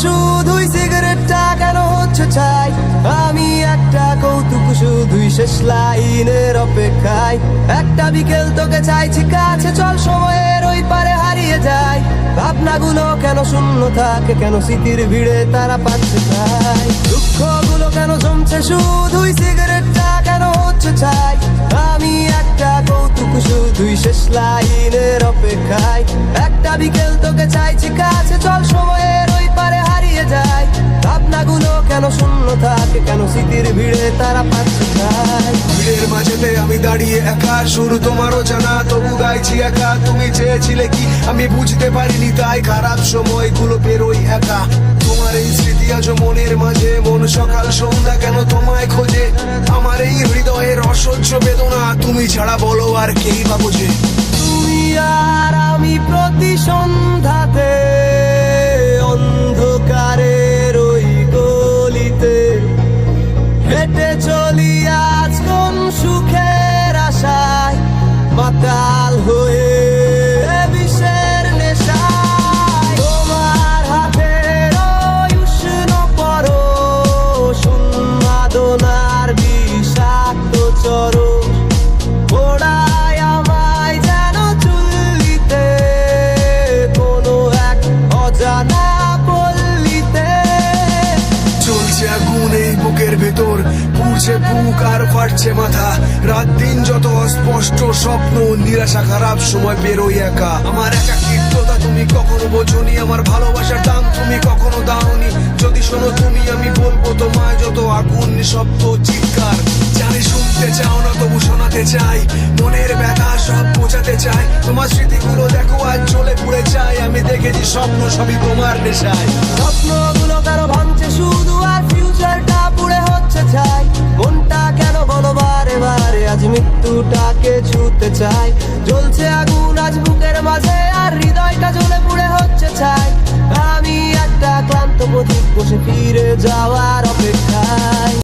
শুধুই সিগারেটটা কেন হচ্ছে চাই, আমি একটা কৌতুক শুধুই শেষ লাইনের অপেক্ষায়। একটা বিকেল তোকে চাইছি কাছে, চল সময়ের ওই পারে হারিয়ে যায়। ভাবনাগুলো কেন শূন্য থাকে, কেন স্মৃতির ভিড়ে তারা পাচ্ছে চাই। দুঃখগুলো কেন জমছে শুধুই সিগারেটটা কেন হচ্ছে চাই, আমি একটা কৌতুক শুধুই শেষ লাইনের অপেক্ষায়। একটা বিকেল তোকে চাইছি কাছে, চল সময়ের ওই পারে হারিয়ে যায়। ভাবনাগুলো কেন শূন্য থাকে, কেন স্মৃতির ভিড়ে তারা পাচ্ছে চাই। ভিড়ের মাঝেতে আমি দাঁড়িয়ে একা, শুরু তোমারও জানা তবু গাইছি একা। তুমি চেয়েছিলে কি আমি বুঝতে পারিনি, তাই খারাপ সময়গুলো পেরোই একা। তোমার এই স্মৃতি আজ মনের মাঝে, মন সকাল সন্ধ্যা কেন তোমায় খোঁজে। আমার এই হৃদয়ের অসহ্য বেদনা, তুমি ছাড়া বলো আর কেই বা বোঝে। তুমি আর আমি প্রতি সন্ধ্যাতে অন্ধকারের ওই গলিতে হেঁটে চলি আজ কোন সুখের আশায়, মাতাল হয়ে বিষের নেশায়। তোমার হাতের ওই উষ্ণ পরশ, উন্মাদনার বিষাক্ত চরণ ওড়ায় আমায় যেন চুল্লিতে, কোনো এক অজানা পল্লীতে। চলছে আগুন এই বুকের ভেতর, পুড়ছে বুক আর ফাটছে মাথা। রাত দিন যত অস্পষ্ট স্বপ্ন, নিরাশা খারাপ সময় বেরোই একা। আমার একাকিত্বতা তুমি কখনো বোঝনি, আমার ভালোবাসার দাম তুমি কখনো দাওনি। যদি শোনো তুমি আমি বলবো তোমায় যত আগুন শব্দ চিৎকার। জানি শুনতে চাও না তবু শোনাতে চাই, মনের ব্যথা সব বোঝাতে চাই। তোমার স্মৃতিগুলো দেখো আজ চলে পুড়ে চাই, আমি দেখেছি স্বপ্ন সবই তোমার নেশায়। স্বপ্নগুলো কেন ভাঙছে শুধু আর ফিউচারটা পুড়ে হচ্ছে চাই। মনটা কেন বলো বারে বারে আজ মৃত্যুটাকে ছুঁতে চাই। জ্বলছে আগুন আজ বুকের মাঝে আর হৃদয়টা জ্বলে পুড়ে হচ্ছে চাই। আমি একটা ক্লান্ত পথিক বসে ফিরে যাওয়ার অপেক্ষায়।